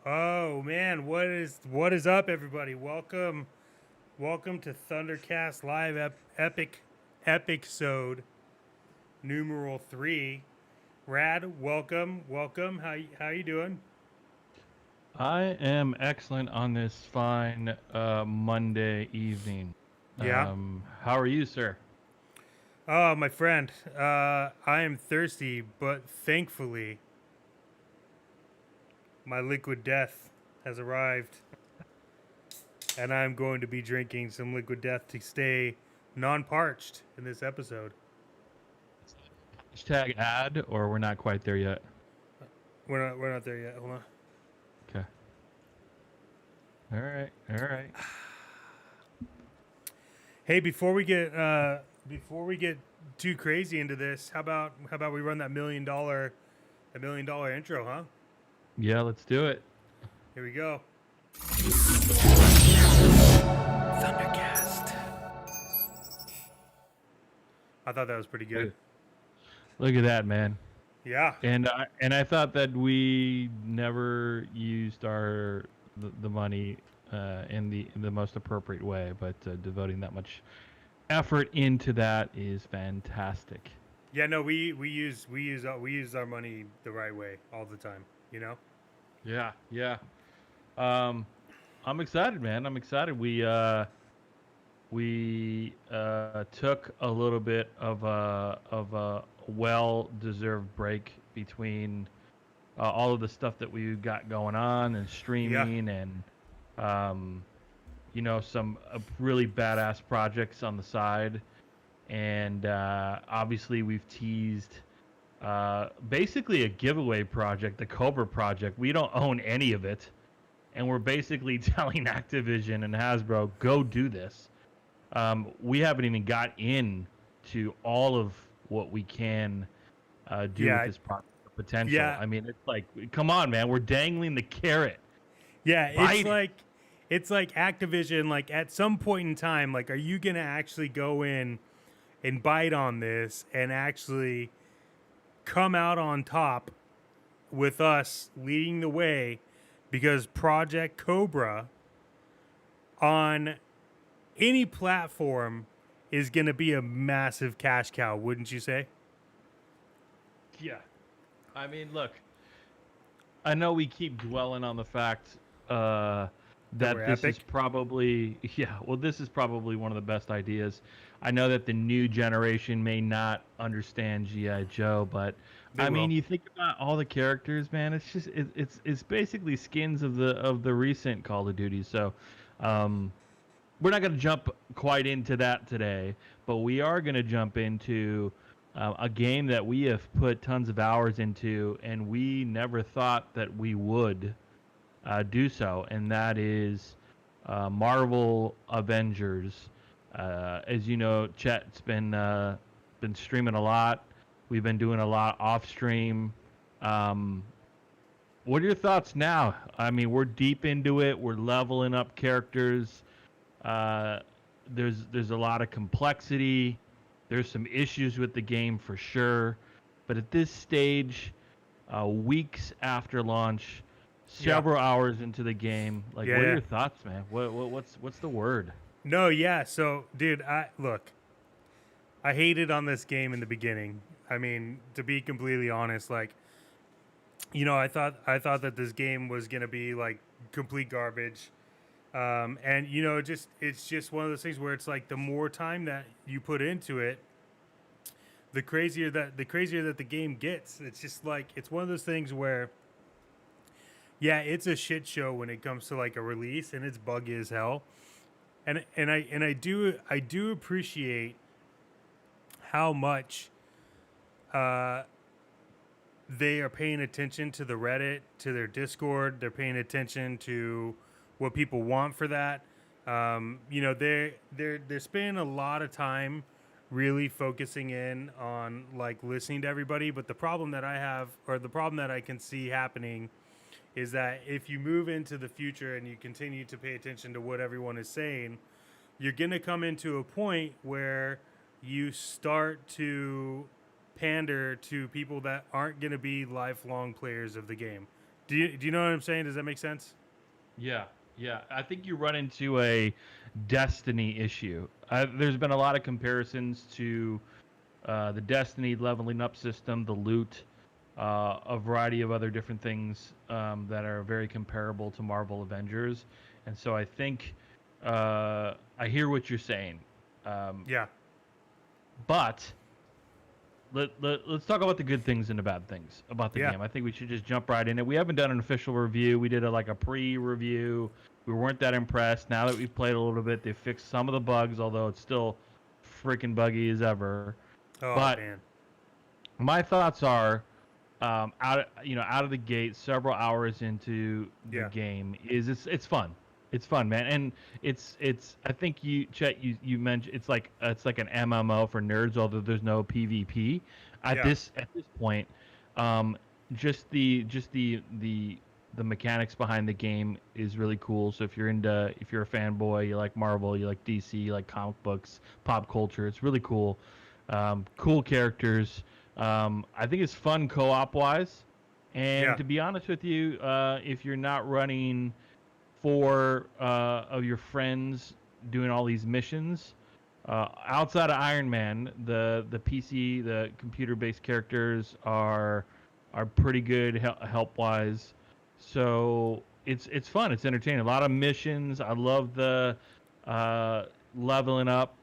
Oh man, what is up, everybody? Welcome to Thundercast Live Epicsode numeral 3. Rad, welcome. How you doing? I am excellent on this fine Monday evening. Yeah. How are you, sir? Oh, my friend, I am thirsty, but thankfully, my liquid death has arrived, and I'm going to be drinking some liquid death to stay non-parched in this episode. Hashtag ad, or we're not quite there yet? We're not there yet. Hold on. Okay. All right. All right. Hey, before we get too crazy into this, how about we run that $1 million intro, huh? Yeah, let's do it. Here we go. Thundercast. I thought that was pretty good. Look look at that, man. Yeah. And I thought that we never used the money in the most appropriate way, but devoting that much effort into that is fantastic. Yeah, no, we use our money the right way all the time, you know? Yeah. Yeah. Um, I'm excited, man. I'm excited. We took a little bit of a well-deserved break between all of the stuff that we got going on and Yeah. streaming and um, some really badass projects on the side. And obviously, we've teased basically a giveaway project, the Cobra project. We don't own any of it, and we're basically telling Activision and Hasbro, go do this. We haven't even got in to all of what we can do with Yeah. this product potential. Yeah. I mean, it's like, come on, man, we're dangling the carrot. Yeah, Bite it. it's like Activision, like at some point in time, like, are you gonna actually go in and bite on this and actually come out on top with us leading the way? Because Project Cobra on any platform is gonna be a massive cash cow, wouldn't you say? Yeah. I mean, look, I know we keep dwelling on the fact That we're that this is epic. probably, yeah, well, this is probably one of the best ideas. I know that the new generation may not understand G.I. Joe, but They I mean, will. you think about all the characters, man. It's just it's basically skins of the recent Call of Duty. So, um, we're not going to jump quite into that today, but we are going to jump into a game that we have put tons of hours into, and we never thought that we would do so, and that is Marvel Avengers. As you know, Chet's been streaming a lot. We've been doing a lot off stream. Um, what are your thoughts now? I mean, we're deep into it. We're leveling up characters. Uh, there's a lot of complexity. There's some issues with the game for sure, but at this stage, weeks after launch, Yeah. several hours into the game, like, Yeah, what are yeah. your thoughts, man? What's the word? No, yeah. So, dude, I hated on this game in the beginning. I mean, to be completely honest, like, I thought that this game was gonna be like complete garbage. And it's just one of those things where it's like the more time that you put into it, the crazier that the game gets. It's just like it's one of those things where, yeah, it's a shit show when it comes to like a release, and it's buggy as hell. And I do appreciate how much uh, they are paying attention to the Reddit, to their Discord. They're paying attention to what people want for that. They're spending a lot of time really focusing in on like listening to everybody. But the problem that I have, or the problem that I can see happening, is that if you move into the future and you continue to pay attention to what everyone is saying, you're going to come into a point where you start to pander to people that aren't going to be lifelong players of the game. Do you know what I'm saying? Does that make sense? Yeah, yeah. I think you run into a Destiny issue. There's been a lot of comparisons to the Destiny leveling up system, the loot, a variety of other different things that are very comparable to Marvel Avengers. And so I think I hear what you're saying. Um, Yeah. but let's talk about the good things and the bad things about the Yeah. game. I think we should just jump right in it. We haven't done an official review. We did like a pre-review. We weren't that impressed. Now that we've played a little bit, they fixed some of the bugs, although it's still freaking buggy as ever. Oh But man. my thoughts are out of the gate, several hours into the Yeah. game, is it's fun. It's fun, man, and it's. I think you mentioned it's like an MMO for nerds, although there's no PvP Yeah. at this point. Um, just the mechanics behind the game is really cool. So if you're a fanboy, you like Marvel, you like DC, you like comic books, pop culture, it's really cool. Cool characters. I think it's fun co-op wise. And Yeah. to be honest with you, if you're not running four of your friends doing all these missions, outside of Iron Man, the PC, the computer-based characters are pretty good help wise. So it's fun. It's entertaining. A lot of missions. I love the leveling up.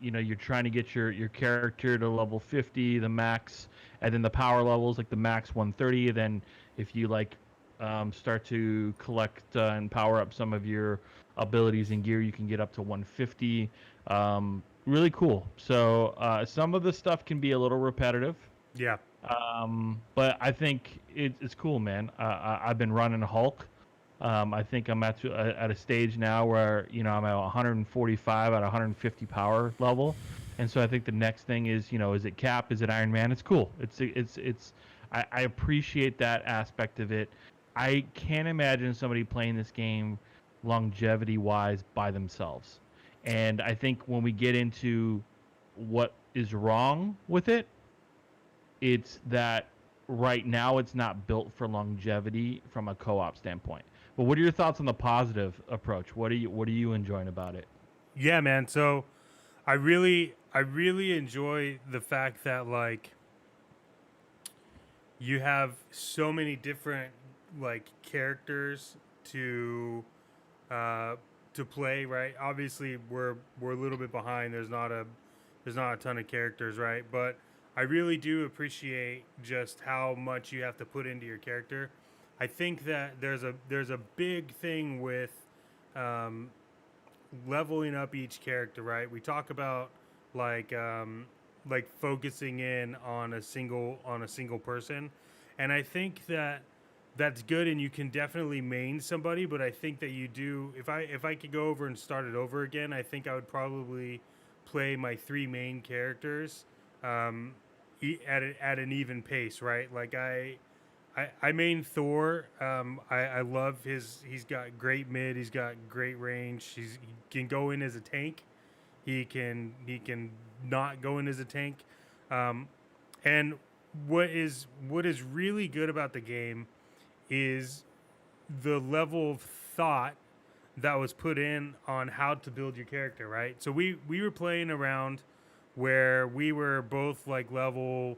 You're trying to get your character to level 50, the max, and then the power levels like the max 130. Then if you start to collect and power up some of your abilities and gear, you can get up to 150. Really cool. So some of the stuff can be a little repetitive. Yeah. But I think it's cool, man. I've been running Hulk. I think I'm at a stage now where I'm at 145 at 150 power level, and so I think the next thing is is it Cap, is it Iron Man? It's cool. I appreciate that aspect of it. I can't imagine somebody playing this game longevity wise by themselves, and I think when we get into what is wrong with it, it's that right now it's not built for longevity from a co-op standpoint. But what are your thoughts on the positive approach? What are you enjoying about it? Yeah, man. So I really enjoy the fact that like you have so many different like characters to uh to play, right? Obviously we're a little bit behind. There's not a ton of characters, right? But I really do appreciate just how much you have to put into your character. I think that there's a big thing with um, leveling up each character, right? We talk about like like focusing in on a single person, and I think that that's good, and you can definitely main somebody. But I think that you do. If I could go over and start it over again, I think I would probably play my three main characters um, at an even pace, right? Like I main Thor. I love his. He's got great mid. He's got great range. He can go in as a tank. He can not go in as a tank. Um, and what is really good about the game is the level of thought that was put in on how to build your character. Right. So we were playing around where we were both like level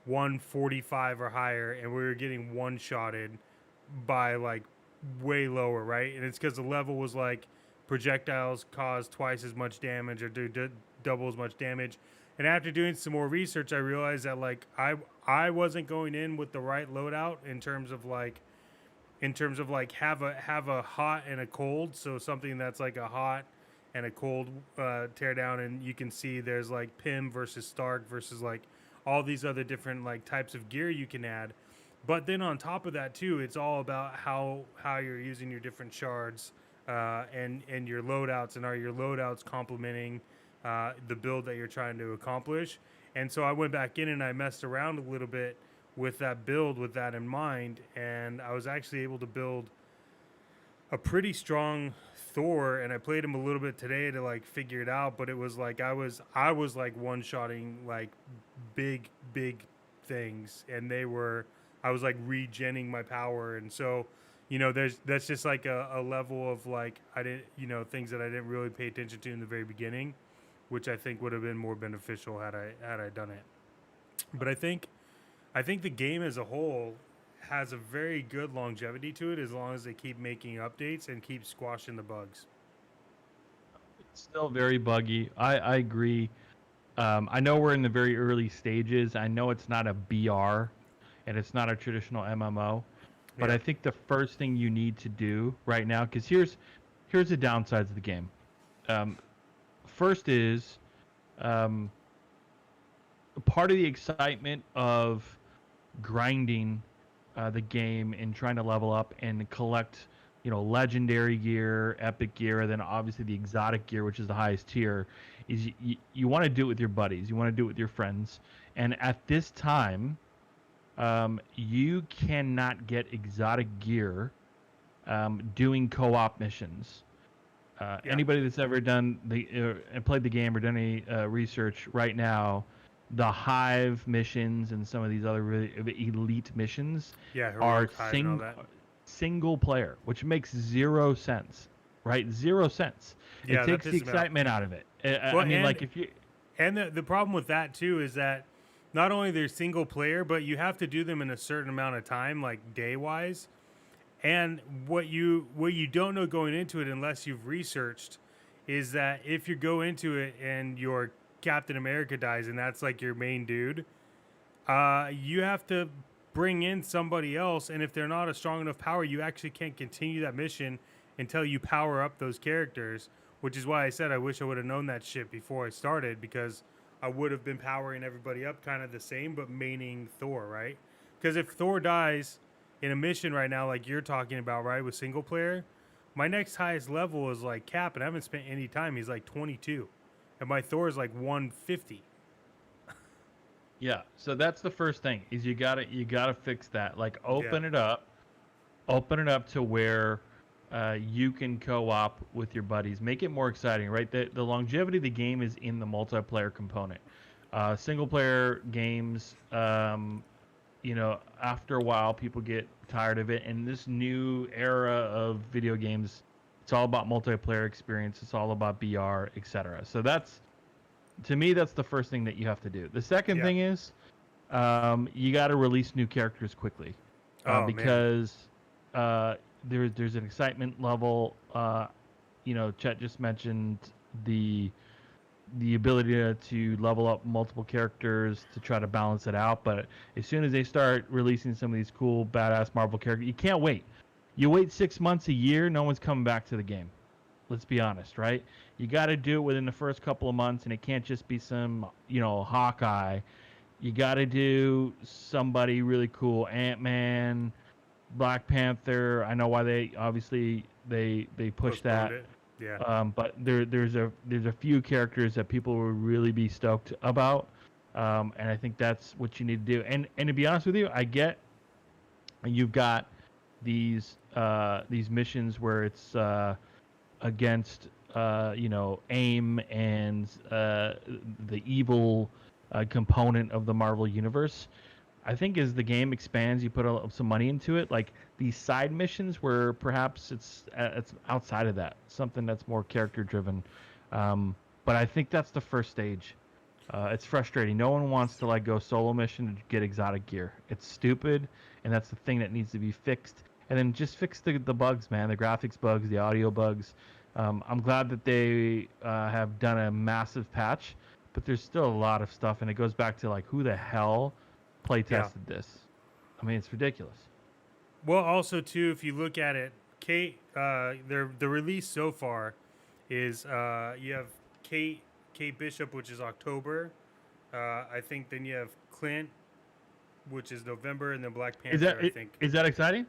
145 or higher, and we were getting one shotted by like way lower, right? And it's because the level was like projectiles cause twice as much damage or do double as much damage. And after doing some more research, I realized that like I wasn't going in with the right loadout in terms of like have a hot and a cold. So something that's like a hot and a cold teardown, and you can see there's like Pym versus Stark versus like all these other different like types of gear you can add. But then on top of that too, it's all about how you're using your different shards and your loadouts, and are your loadouts complementing the build that you're trying to accomplish. And so I went back in and I messed around a little bit with that build with that in mind, and I was actually able to build a pretty strong Thor, and I played him a little bit today to like figure it out. But it was like I was like one shotting like big things, and I was like regenning my power, and so that's just like a level of like I didn't things that I didn't really pay attention to in the very beginning, which I think would have been more beneficial had I done it. But I think the game as a whole has a very good longevity to it as long as they keep making updates and keep squashing the bugs. It's still very buggy. I agree. I know we're in the very early stages. I know it's not a BR, and it's not a traditional MMO, but Yeah. I think the first thing you need to do right now, because here's the downsides of the game. First is part of the excitement of grinding the game and trying to level up and collect, legendary gear, epic gear, and then obviously the exotic gear, which is the highest tier, is you want to do it with your buddies, you want to do it with your friends, and at this time, you cannot get exotic gear doing co-op missions. Anybody that's ever done and played the game or done any research right now, the Hive missions and some of these other really elite missions are single player, which makes 0 sense, right? 0 cents. Yeah, it takes the excitement out of it. And the problem with that too is that not only they're single player, but you have to do them in a certain amount of time, like day wise. And what you don't know going into it unless you've researched is that if you go into it and your Captain America dies and that's like your main dude, you have to bring in somebody else, and if they're not a strong enough power, you actually can't continue that mission until you power up those characters, which is why I said I wish I would have known that shit before I started, because I would have been powering everybody up kind of the same, but maining Thor, right? Because if Thor dies in a mission right now, like you're talking about, right, with single player, my next highest level is like Cap, and I haven't spent any time. He's like 22, and my Thor is like 150. Yeah, so that's the first thing is you gotta fix that. Like open it up to where you can co-op with your buddies. Make it more exciting, right? The longevity of the game is in the multiplayer component. Single player games, after a while people get tired of it. And this new era of video games, it's all about multiplayer experience. It's all about BR, etc. So to me, that's the first thing that you have to do. The second thing is you got to release new characters quickly because there's an excitement level. Chet just mentioned the ability to level up multiple characters to try to balance it out. But as soon as they start releasing some of these cool, badass Marvel characters, you can't wait. You wait 6 months, a year, no one's coming back to the game. Let's be honest, right? You got to do it within the first couple of months, and it can't just be some, Hawkeye. You got to do somebody really cool. Ant-Man, Black Panther. I know why they push that. Yeah. But there's a few characters that people will really be stoked about, and I think that's what you need to do. And to be honest with you, I get you've got these missions where it's against AIM and the evil component of the Marvel universe. I think as the game expands, you put some money into it, like these side missions where perhaps it's outside of that, something that's more character driven. But I think that's the first stage. It's frustrating. No one wants to go solo mission to get exotic gear. It's stupid, and that's the thing that needs to be fixed. And then just fix the bugs, man, the graphics bugs, the audio bugs. I'm glad that they have done a massive patch, but there's still a lot of stuff, and it goes back to who the hell play tested this. I mean, it's ridiculous. Well, also too, if you look at it, Kate, the release so far is you have Kate Bishop, which is October. I think then you have Clint, which is November, and then Black Panther. I think. Is that exciting?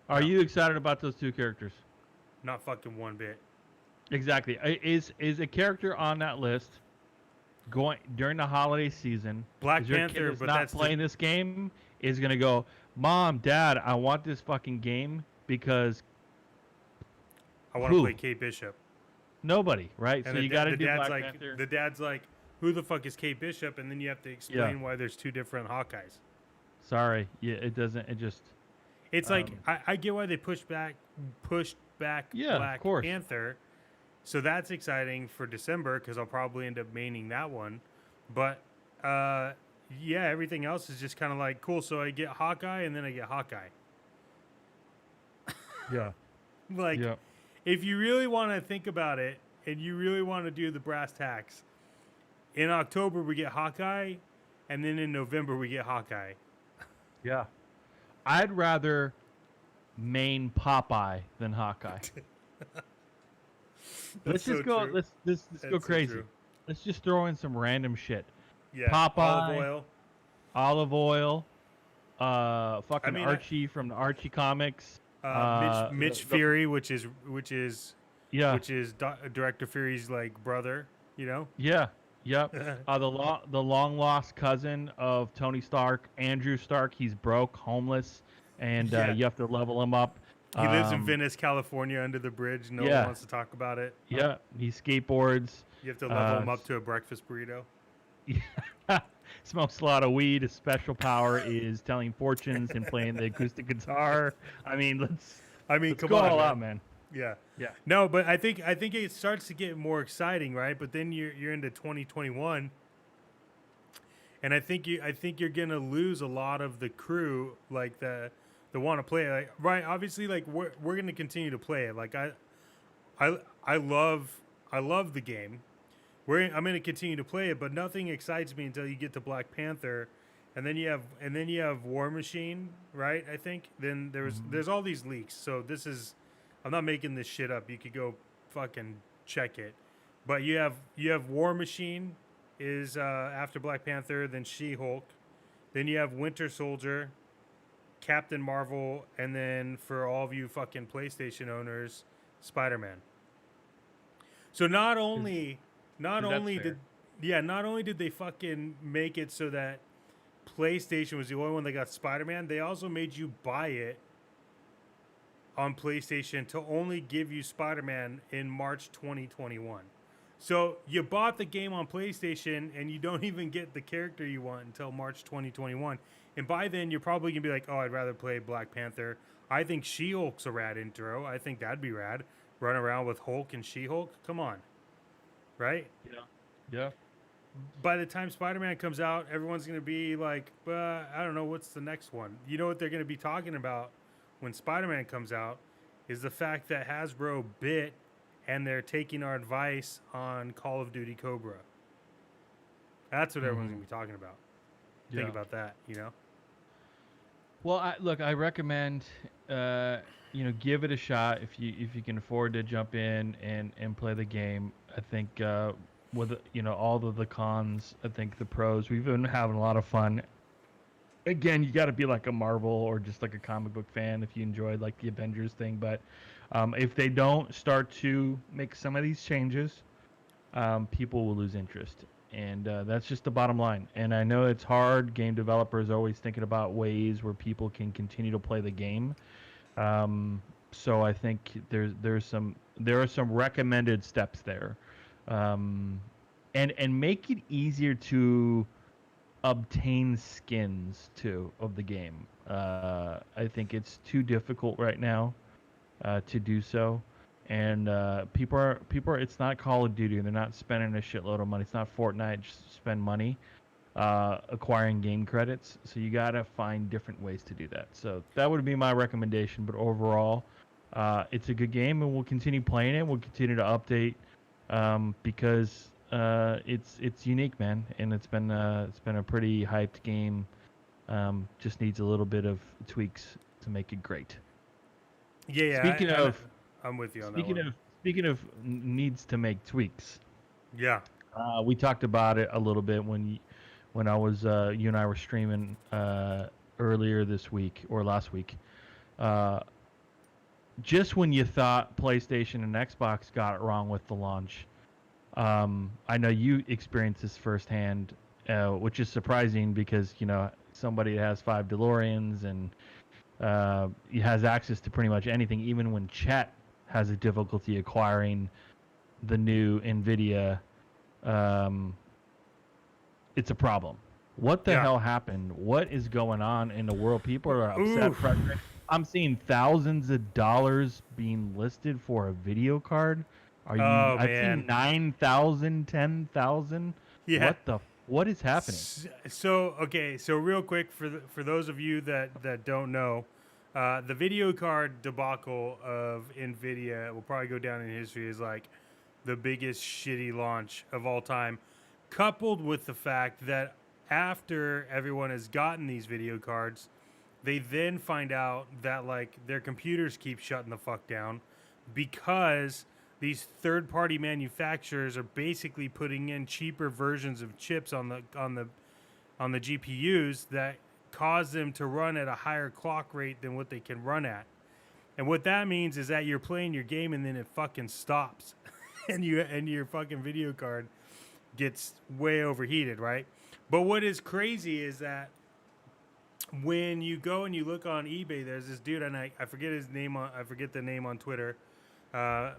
Are you excited about those two characters? Not fucking one bit. Exactly. Is a character on that list going during the holiday season? Black Panther, but not playing this game is gonna go, Mom, Dad, I want this fucking game because I want to play Kate Bishop. Nobody, right? And so you got to do Black like, Panther. The dad's like, who the fuck is Kate Bishop? And then you have to explain why there's two different Hawkeyes. Sorry, yeah, it doesn't. It just. It's like I get why they pushed back Yeah, of Black course. Panther, so that's exciting for December because I'll probably end up maining that one. But yeah, everything else is just kind of like cool. So I get Hawkeye and then I get Hawkeye. Yeah. Like, Yeah. if you really want to think about it and you really want to do the brass tacks, in October we get Hawkeye, and then in November we get Hawkeye. Yeah. I'd rather main Popeye than Hawkeye. Let's so just go. true. Let's That's go so crazy. true. Let's just throw in some random shit. Yeah, Popeye, olive oil. olive oil, fucking mean, Archie from the Archie comics. Mitch Fury, which is Yeah, Director Fury's like brother. You know. yeah, yep. The long lost cousin of Tony Stark, Andrew Stark. He's broke, homeless, and Yeah. you have to level him up. He lives in Venice, California, under the bridge. No one wants to talk about it. Yeah, he skateboards. You have to level him up to a breakfast burrito. Smokes a lot of weed. His special power is telling fortunes and playing the acoustic guitar. I mean, let's come go on, all man. out, man. Yeah. Yeah. No, but I think it starts to get more exciting, right? But then you're into 2021, and I think you're gonna lose a lot of the crew, like the want to play it. Like, right? Obviously, like we're gonna continue to play it. Like I love the game. I'm gonna continue to play it, but nothing excites me until you get to Black Panther, and then you have War Machine, right? I think then there's all these leaks. So this is, I'm not making this shit up. You could go fucking check it. But you have War Machine is after Black Panther, then She-Hulk, then you have Winter Soldier, Captain Marvel, and then for all of you fucking PlayStation owners, Spider-Man. So not only did they fucking make it so that PlayStation was the only one that got Spider-Man, they also made you buy it on PlayStation to only give you Spider-Man in March 2021. So you bought the game on PlayStation and you don't even get the character you want until March 2021. And by then you're probably going to be like, oh, I'd rather play Black Panther. I think She-Hulk's a rad intro. I think that'd be rad. Run around with Hulk and She-Hulk. Come on. Right? Yeah. By the time Spider-Man comes out, everyone's going to be like, I don't know, what's the next one? You know what they're going to be talking about when Spider-Man comes out is the fact that Hasbro bit and they're taking our advice on Call of Duty Cobra. That's what everyone's going to be talking about. Think about that, you know? Well, I recommend, give it a shot if you can afford to jump in and play the game. I think with all of the cons, I think the pros, we've been having a lot of fun. Again, you got to be like a Marvel or just like a comic book fan if you enjoyed like the Avengers thing. But if they don't start to make some of these changes, people will lose interest. And that's just the bottom line. And I know it's hard. Game developers are always thinking about ways where people can continue to play the game. So I think there are some recommended steps there, and make it easier to obtain skins too of the game. I think it's too difficult right now to do so. And people are. It's not Call of Duty. They're not spending a shitload of money. It's not Fortnite. Just spend money acquiring game credits. So you gotta find different ways to do that. So that would be my recommendation. But overall, it's a good game, and we'll continue playing it. We'll continue to update because it's unique, man, and it's been a pretty hyped game. Just needs a little bit of tweaks to make it great. Yeah. Speaking of. I'm with you on that one. Speaking of needs to make tweaks. Yeah. We talked about it a little bit when I was you and I were streaming earlier this week or last week. Just when you thought PlayStation and Xbox got it wrong with the launch, I know you experienced this firsthand, which is surprising because somebody has 5 DeLoreans and he has access to pretty much anything, even when Chet has a difficulty acquiring the new NVIDIA. It's a problem. What the Yeah. hell happened? What is going on in the world? People are upset, Oof. frustrated. I'm seeing thousands of dollars being listed for a video card. Are you? Oh I've seen man. 9,000, 10,000. Yeah. What is happening? So okay, so real quick for those of you that don't know, the video card debacle of Nvidia will probably go down in history as like the biggest shitty launch of all time, coupled with the fact that after everyone has gotten these video cards, they then find out that like their computers keep shutting the fuck down because these third-party manufacturers are basically putting in cheaper versions of chips on the GPUs that cause them to run at a higher clock rate than what they can run at. And what that means is that you're playing your game and then it fucking stops. and your fucking video card gets way overheated, right? But what is crazy is that when you go and you look on eBay, there's this dude, and I forget his name I forget the name on Twitter.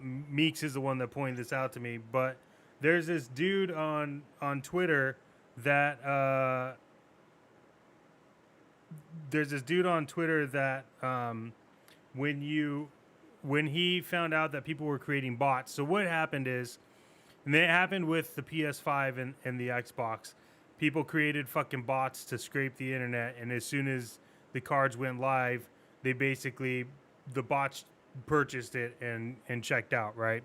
Meeks is the one that pointed this out to me, but there's this dude on Twitter that when he found out that people were creating bots. So what happened is, and it happened with the PS5 and the Xbox. People created fucking bots to scrape the internet, and as soon as the cards went live, the bots purchased it and checked out, right?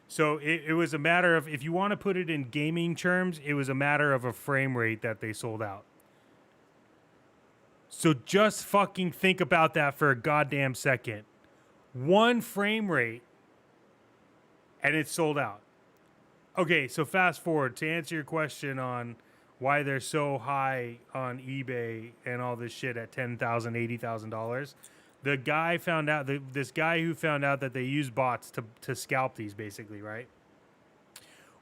So it was a matter of, if you want to put it in gaming terms, it was a matter of a frame rate that they sold out. So just fucking think about that for a goddamn second. One frame rate, and it's sold out. Okay, so fast forward to answer your question on why they're so high on eBay and all this shit at $10,000, $80,000. The guy found out, this guy who found out that they use bots to scalp these, basically, right?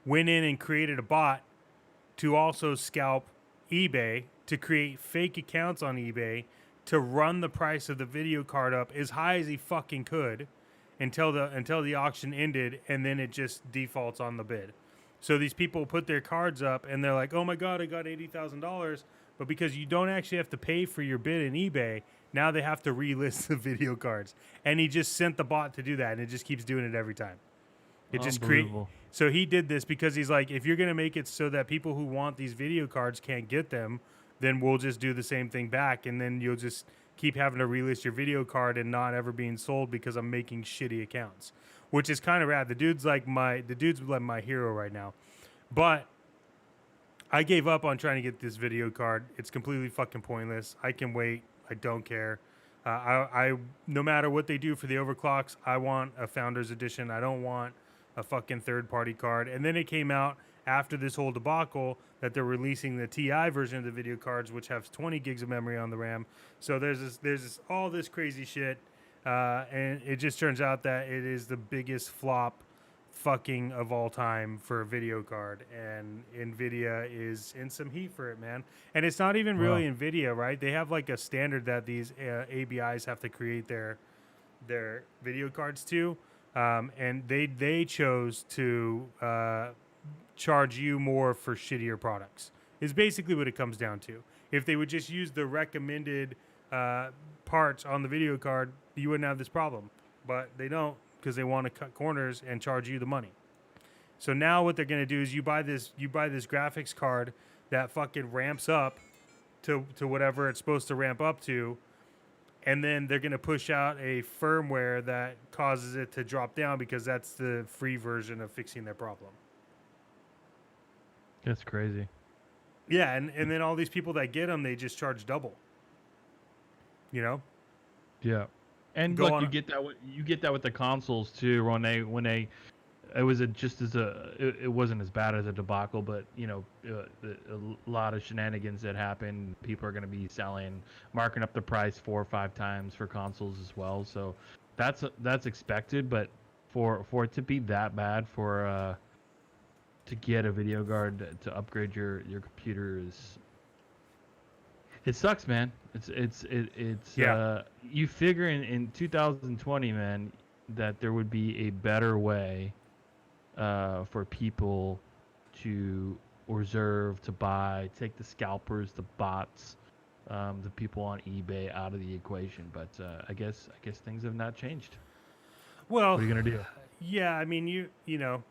Went in and created a bot to also scalp eBay, to create fake accounts on eBay, to run the price of the video card up as high as he fucking could until the auction ended, and then it just defaults on the bid. So these people put their cards up and they're like, "Oh my god, I got $80,000." But because you don't actually have to pay for your bid in eBay, now they have to relist the video cards. And he just sent the bot to do that, and it just keeps doing it every time. It just creates. So he did this because he's like, if you're going to make it so that people who want these video cards can't get them, then we'll just do the same thing back, and then you'll just keep having to relist your video card and not ever being sold because I'm making shitty accounts, which is kind of rad. The dude's like my hero right now. But I gave up on trying to get this video card. It's completely fucking pointless. I can wait. I don't care. I no matter what they do for the overclocks, I want a Founders Edition. I don't want a fucking third-party card. And then it came out after this whole debacle that they're releasing the TI version of the video cards, which has 20 gigs of memory on the RAM. So there's all this crazy shit, and it just turns out that it is the biggest flop fucking of all time for a video card, and Nvidia is in some heat for it, man. And it's not even really Nvidia, right? They have like a standard that these ABIs have to create their video cards to, and they chose to charge you more for shittier products, is basically what it comes down to. If they would just use the recommended parts on the video card, you wouldn't have this problem. But they don't, because they want to cut corners and charge you the money. So now what they're going to do is you buy this graphics card that fucking ramps up to whatever it's supposed to ramp up to, and then they're going to push out a firmware that causes it to drop down, because that's the free version of fixing their problem. That's crazy. Yeah, and then all these people that get them, they just charge double. You know? Yeah. And look, you get that with the consoles too. When they it was it wasn't as bad as a debacle, but you know, a lot of shenanigans that happened. People are going to be marking up the price 4 or 5 times for consoles as well. So that's expected, but for it to be that bad for to get a video card to upgrade your computer it sucks, man. It's yeah. You figure in 2020, man, that there would be a better way for people to reserve, to buy, take the scalpers, the bots, the people on eBay out of the equation. But I guess things have not changed. Well, What are you gonna do? yeah, I mean, you know,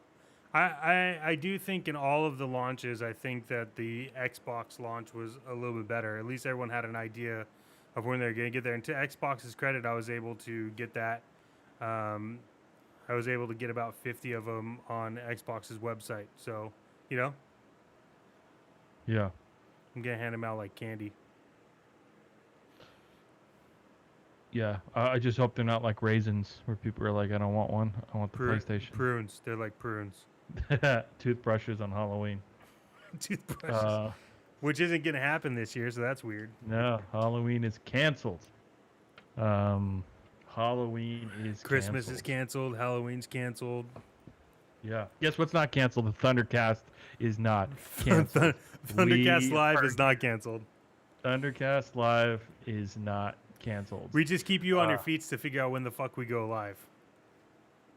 I do think in all of the launches, I think that the Xbox launch was a little bit better. At least everyone had an idea of when they're going to get there. And to Xbox's credit, I was able to get that. Um, I was able to get about 50 of them on Xbox's website. So, you know, Yeah. I'm going to hand them out like candy. Yeah, I just hope they're not like raisins, where people are like, I don't want one. I want the PlayStation. Prunes. They're like prunes. Toothbrushes on Halloween. Toothbrushes. Which isn't going to happen this year, so that's weird. No, Halloween is canceled. Halloween is Christmas canceled. is canceled. Halloween's canceled. Yeah. Guess what's not canceled? The Thundercast is not canceled. Thundercast Live is not canceled. Thundercast Live is not canceled. We just keep you on your feet to figure out when the fuck we go live.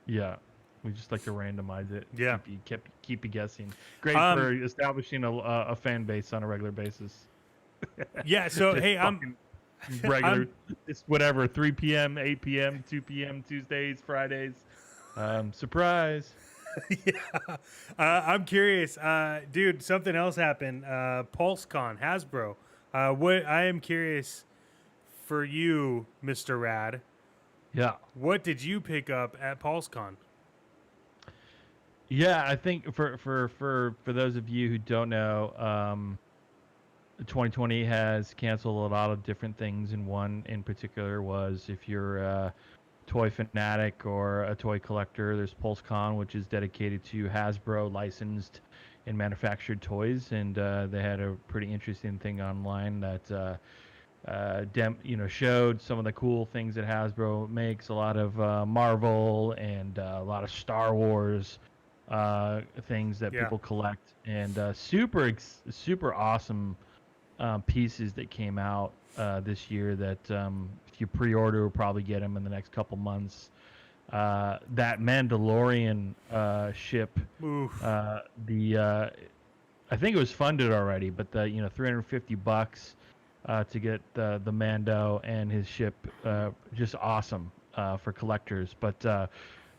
Yeah. We just like to randomize it. Yeah. Keep you guessing. Great for establishing a fan base on a regular basis. Yeah, so hey, I'm regular. It's whatever, 3 p.m., 8 p.m., 2 p.m., Tuesdays, Fridays. Surprise. Yeah. I'm curious. Dude, something else happened. Pulsecon, Hasbro. What I am curious for you, Mr. Rad. Yeah. What did you pick up at Pulsecon? Yeah, I think for those of you who don't know, 2020 has canceled a lot of different things, and one in particular was, if you're a toy fanatic or a toy collector, there's Pulsecon, which is dedicated to Hasbro licensed and manufactured toys, and they had a pretty interesting thing online that showed some of the cool things that Hasbro makes, a lot of Marvel and a lot of Star Wars things that people collect, and super awesome pieces that came out this year that if you pre-order, will probably get them in the next couple months. That Mandalorian ship, I think it was funded already, but the $350 to get the Mando and his ship, just awesome for collectors. But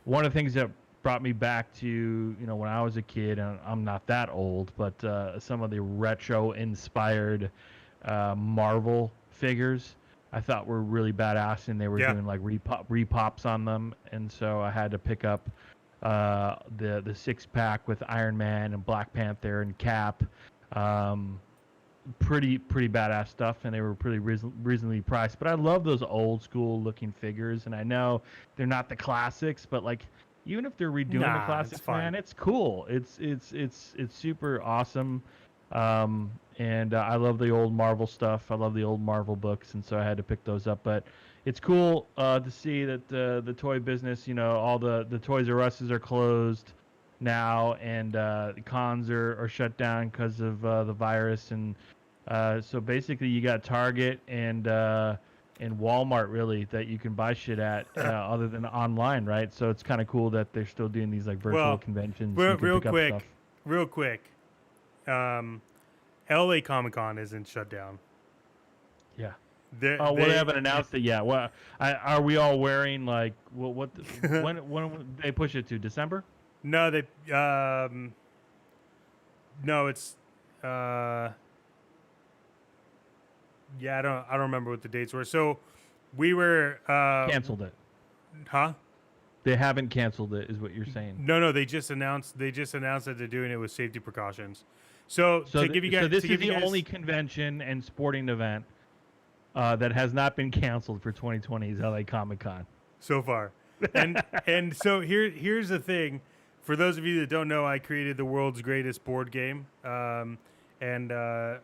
one of the things that brought me back to when I was a kid, and I'm not that old, but some of the retro inspired Marvel figures I thought were really badass, and they were doing like repops on them, and so I had to pick up the 6-pack with Iron Man and Black Panther and Cap. Pretty badass stuff, and they were pretty reasonably priced. But I love those old school looking figures, and I know they're not the classics, but like, even if they're redoing the classics, man, it's cool. It's super awesome. And I love the old Marvel stuff. I love the old Marvel books, and so I had to pick those up. But it's cool to see that the toy business, all the Toys R Us's are closed now, and the cons are shut down because of the virus. And so basically, you got Target and Walmart really that you can buy shit at other than online, right? So it's kind of cool that they're still doing these like virtual conventions. Real quick. LA Comic-Con isn't shut down. Yeah. They haven't announced it yet. What are we all wearing? Like when they push it to December? No, it's yeah, I don't remember what the dates were. So we were canceled it. Huh? They haven't canceled it, is what you're saying. No, they just announced that they're doing it with safety precautions. So this is the only convention and sporting event that has not been canceled for 2020 is LA Comic-Con so far. And so here's the thing. For those of you that don't know, I created the world's greatest board game, and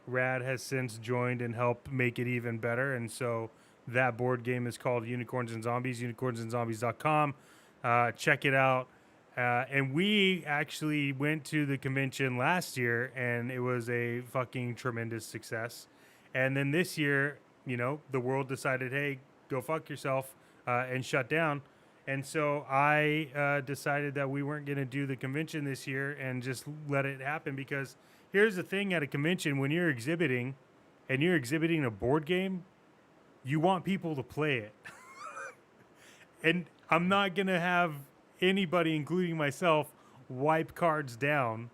Rad has since joined and helped make it even better. And so that board game is called Unicorns and Zombies, unicornsandzombies.com. Check it out. And we actually went to the convention last year, and it was a fucking tremendous success. And then this year, the world decided, hey, go fuck yourself, and shut down. And so I decided that we weren't going to do the convention this year and just let it happen because, here's the thing at a convention when you're exhibiting a board game, you want people to play it. And I'm not going to have anybody, including myself, wipe cards down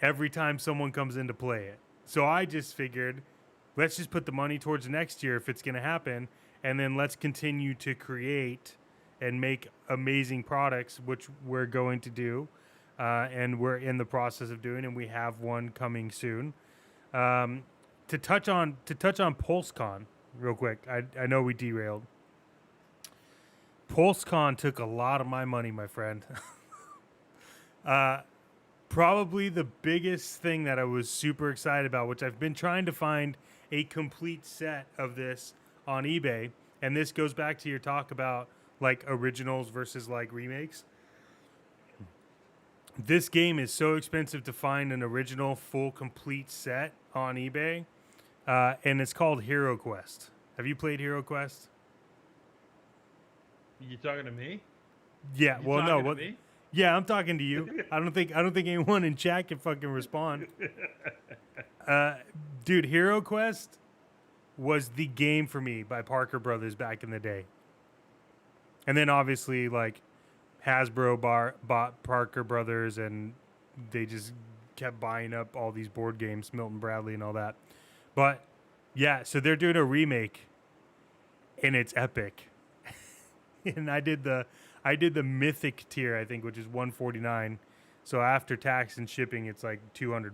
every time someone comes in to play it. So I just figured, let's just put the money towards next year if it's going to happen, and then let's continue to create and make amazing products, which we're going to do, and we're in the process of doing, and we have one coming soon. To touch on Pulsecon real quick, I know we derailed. Pulsecon took a lot of my money, my friend. Probably the biggest thing that I was super excited about, which I've been trying to find a complete set of this on eBay, and this goes back to your talk about like originals versus like remakes. This game is so expensive to find an original full complete set on eBay, and it's called Hero Quest. Have you played Hero Quest? You talking to me? Yeah. You well, no. talking to What? me? Yeah, I'm talking to you. I don't think anyone in chat can fucking respond. Dude, Hero Quest was the game for me by Parker Brothers back in the day. And then obviously like Hasbro bought Parker Brothers, and they just kept buying up all these board games, Milton Bradley and all that. But yeah, so they're doing a remake, and it's epic. And I did the mythic tier, I think, which is $149. So after tax and shipping, it's like $200.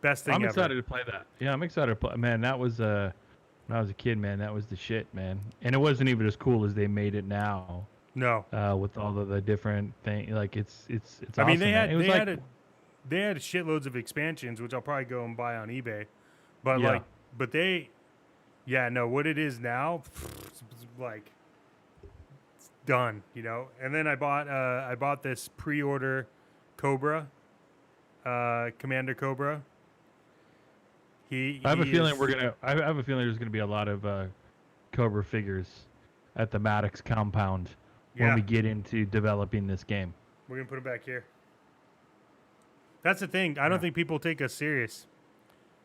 Best thing I'm ever. excited to play that. Yeah, I'm excited to play. Man, that was when I was a kid, man. That was the shit, man. And it wasn't even as cool as they made it now. No. With all of the different things, like it's I mean, awesome, they had shitloads of expansions, which I'll probably go and buy on eBay. But Yeah. what it is now, it's like it's done, you know. And then I bought this pre-order Cobra, Commander Cobra. I have a feeling there's gonna be a lot of Cobra figures at the Maddox compound when we get into developing this game. We're gonna put it back here. That's the thing. I don't think people take us serious.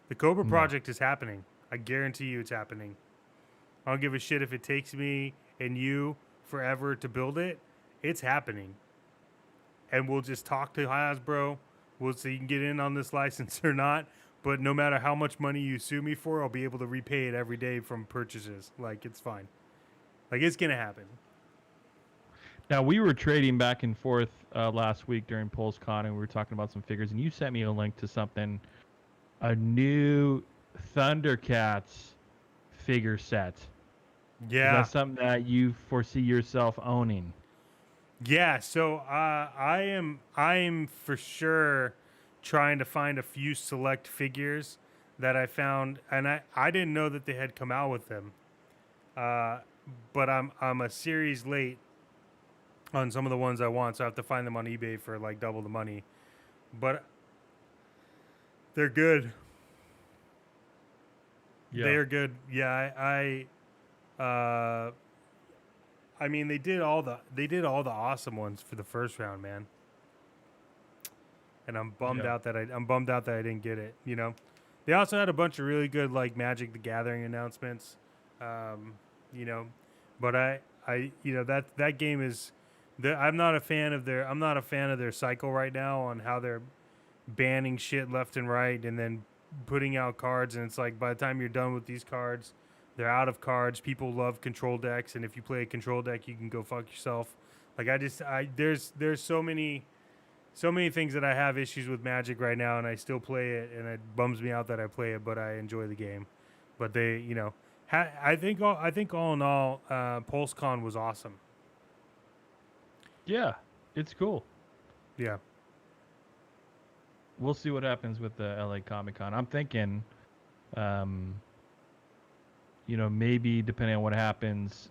The Cobra project is happening. I guarantee you it's happening. I don't give a shit if it takes me and you forever to build it. It's happening. And we'll just talk to Hasbro. We'll see if you can get in on this license or not. But no matter how much money you sue me for, I'll be able to repay it every day from purchases. Like, it's fine. Like, it's going to happen. Now, we were trading back and forth last week during Pulsecon, and we were talking about some figures, and you sent me a link to something, a new Thundercats figure set. Yeah. Is that something that you foresee yourself owning? Yeah, so I am for sure trying to find a few select figures that I found, and I didn't know that they had come out with them. But I'm a series late on some of the ones I want, so I have to find them on eBay for like double the money. But they're good. Yeah. They are good. Yeah, I mean, they did all the awesome ones for the first round, man. And I'm bummed out that I didn't get it. You know, they also had a bunch of really good like Magic the Gathering announcements. You know, but I you know that game is. I'm not a fan of their cycle right now on how they're banning shit left and right and then putting out cards, and it's like by the time you're done with these cards, they're out of cards. People love control decks, and if you play a control deck, you can go fuck yourself. Like there's so many things that I have issues with Magic right now, and I still play it, and it bums me out that I play it, but I enjoy the game. But they, you know, I think all in all, Pulsecon was awesome. Yeah, it's cool. Yeah. We'll see what happens with the LA Comic-Con. I'm thinking, you know, maybe depending on what happens,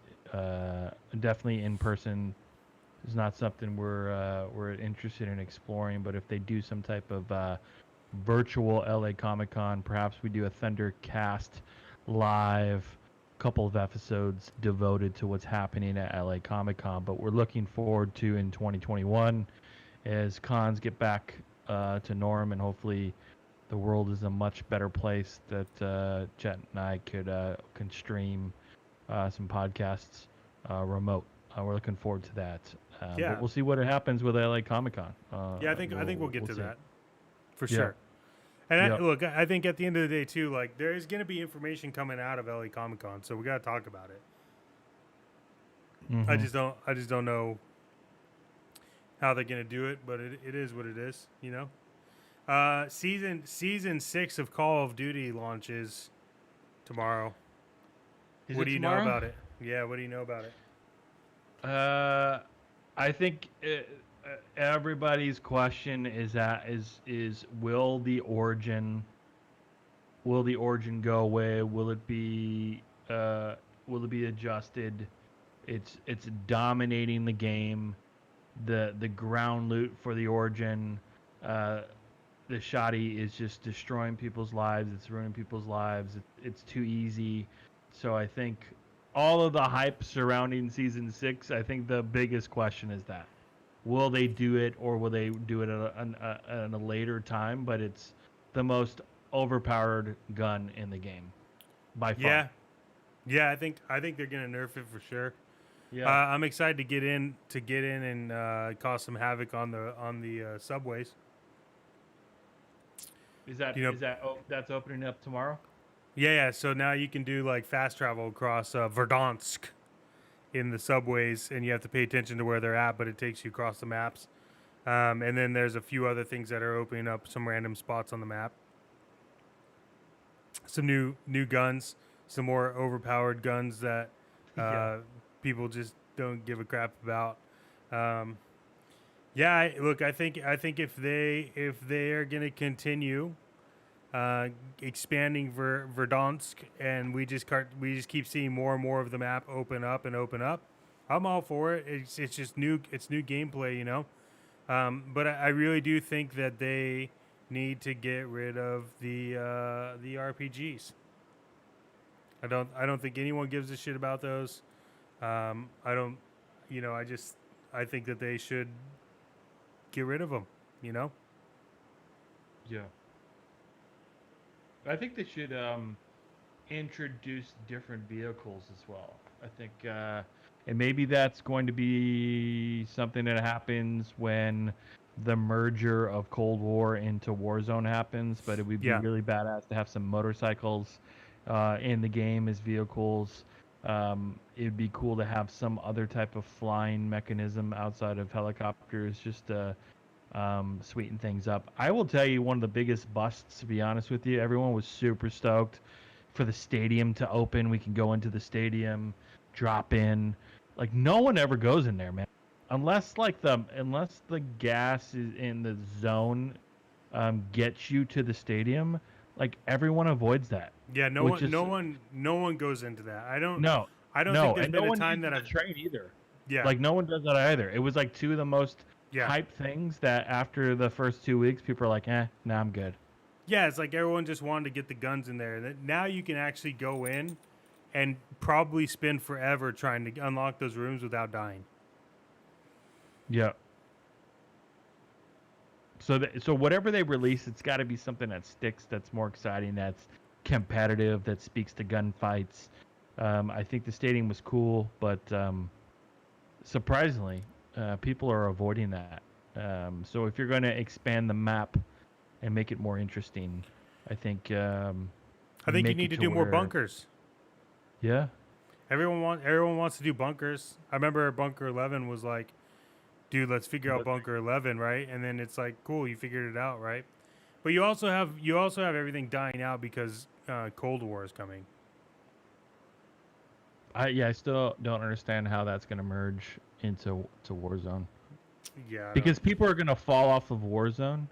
definitely in person is not something we're interested in exploring. But if they do some type of virtual LA Comic-Con, perhaps we do a Thundercast live, couple of episodes devoted to what's happening at LA Comic-Con. But we're looking forward to in 2021 as cons get back to norm, and hopefully the world is a much better place that Chet and I can stream some podcasts remote. We're looking forward to that. Yeah. But we'll see what happens with LA Comic Con. Yeah, I think we'll get to see. that for Yeah. sure. And Yeah. look, I think at the end of the day too, like there is going to be information coming out of LA Comic Con, so we got to talk about it. Mhm. I just don't know how they're going to do it, but it is what it is, you know. Season 6 of Call of Duty launches tomorrow. Is What it do you tomorrow? know about it? Yeah, what do you know about it? I think everybody's question is will the origin go away? Will it be adjusted? It's dominating the game. The ground loot for the origin, the shoddy is just destroying people's lives. It's ruining people's lives. It's too easy. So I think all of the hype surrounding season 6, I think the biggest question is that will they do it, or will they do it at a later time? But it's the most overpowered gun in the game by far. Yeah. I think they're gonna nerf it for sure. Yeah. I'm excited to get in and cause some havoc on the subways. Is that that's opening up tomorrow? Yeah. So now you can do like fast travel across Verdansk in the subways, and you have to pay attention to where they're at, but it takes you across the maps. And then there's a few other things that are opening up some random spots on the map. Some new guns, some more overpowered guns that people just don't give a crap about. Look, I think if they are going to continue expanding Verdansk, and we just keep seeing more and more of the map open up, I'm all for it. It's just new gameplay, you know. But I really do think that they need to get rid of the RPGs. I don't think anyone gives a shit about those. I think that they should get rid of them, you know? Yeah. I think they should introduce different vehicles as well. I think, and maybe that's going to be something that happens when the merger of Cold War into Warzone happens, but it would be really badass to have some motorcycles in the game as vehicles. It would be cool to have some other type of flying mechanism outside of helicopters, just to sweeten things up. I will tell you, one of the biggest busts, to be honest with you, everyone was super stoked for the stadium to open. We can go into the stadium, drop in. Like, no one ever goes in there, man, unless the gas is in the zone gets you to the stadium. Like, everyone avoids that. Yeah, no one goes into that. I don't think there's been a time that I've train either. Yeah, like no one does that either. It was like two of the most hype things that after the first 2 weeks, people are like, nah, I'm good. Yeah, it's like everyone just wanted to get the guns in there. Now you can actually go in and probably spend forever trying to unlock those rooms without dying. Yeah. So whatever they release, it's got to be something that sticks, that's more exciting, that's competitive, that speaks to gunfights. I think the stadium was cool, but surprisingly, people are avoiding that. So if you're going to expand the map and make it more interesting, I think you need to do more bunkers. Yeah. Everyone wants to do bunkers. I remember Bunker 11 was like, dude, let's figure out Bunker 11, right? And then it's like, cool, you figured it out, right? But you also have everything dying out because Cold War is coming. I still don't understand how that's going to merge into Warzone. Yeah. Because people are going to fall off of Warzone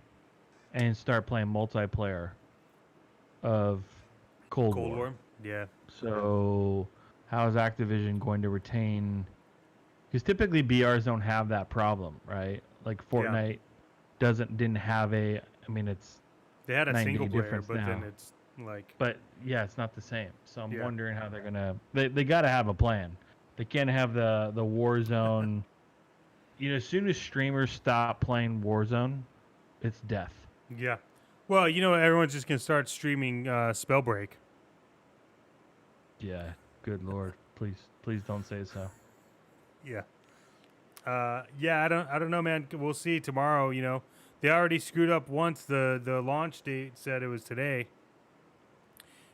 and start playing multiplayer of Cold War. Yeah. So how is Activision going to retain? Because typically BRs don't have that problem, right? Like Fortnite didn't have a. I mean, it's they had a single player, but now. then it's like. But yeah, it's not the same. So I'm wondering how they're gonna. They got to have a plan. They can't have the Warzone. As soon as streamers stop playing Warzone, It's death. Yeah. Well, everyone's just gonna start streaming Spellbreak. Yeah. Good Lord. Please don't say so. Yeah. Yeah. I don't know, man. We'll see tomorrow. They already screwed up once. The launch date said it was today,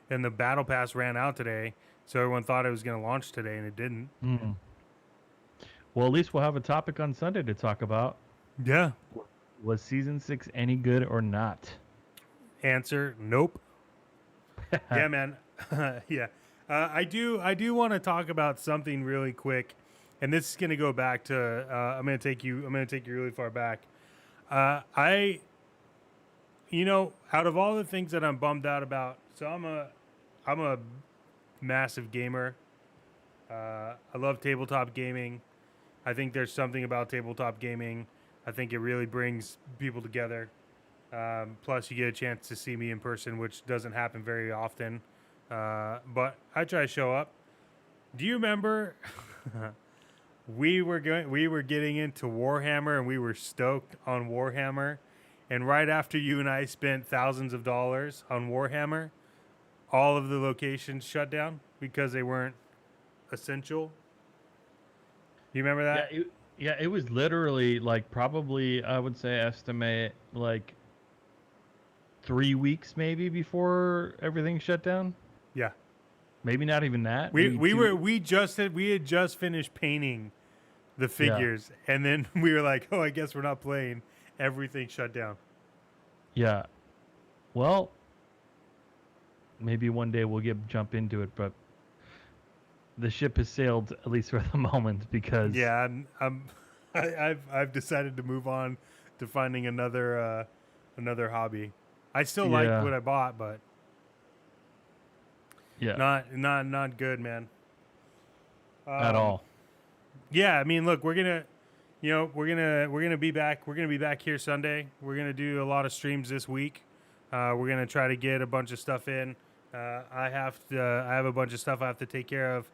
and the battle pass ran out today, so everyone thought it was gonna launch today, and it didn't. Mm. Well, at least we'll have a topic on Sunday to talk about. Yeah. Was season 6 any good or not? Answer: nope. Yeah, man. Yeah. I do want to talk about something really quick, and this is gonna go back to. I'm gonna take you really far back. Out of all the things that I'm bummed out about, so I'm a massive gamer. I love tabletop gaming. I think there's something about tabletop gaming. I think it really brings people together. Plus, you get a chance to see me in person, which doesn't happen very often. But I try to show up. Do you remember we were getting into Warhammer, and we were stoked on Warhammer, and right after you and I spent thousands of dollars on Warhammer, all of the locations shut down because they weren't essential. You remember that? Yeah, it was literally like probably I would say estimate like 3 weeks maybe before everything shut down. Yeah. Maybe not even that. We had just finished painting the figures, and then we were like, oh, I guess we're not playing. Everything shut down. Yeah. Well, maybe one day we'll jump into it, but the ship has sailed at least for the moment because I've decided to move on to finding another hobby. I still like what I bought, but not good, man. At all. Yeah, I mean, look, we're gonna be back. We're gonna be back here Sunday. We're gonna do a lot of streams this week. We're gonna try to get a bunch of stuff in. I have a bunch of stuff I have to take care of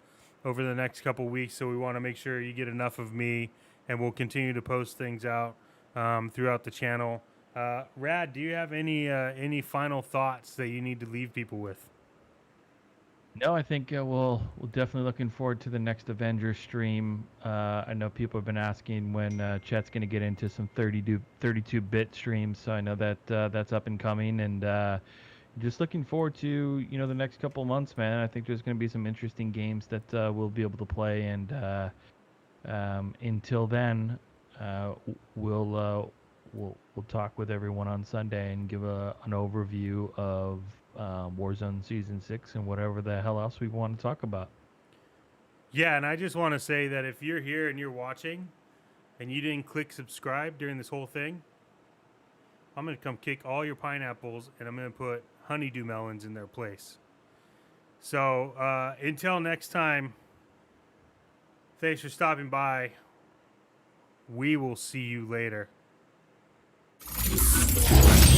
over the next couple weeks, so we want to make sure you get enough of me, and we'll continue to post things out throughout the channel. Rad, do you have any final thoughts that you need to leave people with? No, I think we're definitely looking forward to the next Avengers stream. I know people have been asking when chat's going to get into some 32-bit streams, so I know that that's up and coming, and just looking forward to the next couple of months, man. I think there's going to be some interesting games that we'll be able to play, and until then, we'll talk with everyone on Sunday and give an overview of Warzone Season 6 and whatever the hell else we want to talk about. Yeah, and I just want to say that if you're here and you're watching and you didn't click subscribe during this whole thing, I'm going to come kick all your pineapples, and I'm going to put honeydew melons in their place. So until next time, thanks for stopping by. We will see you later.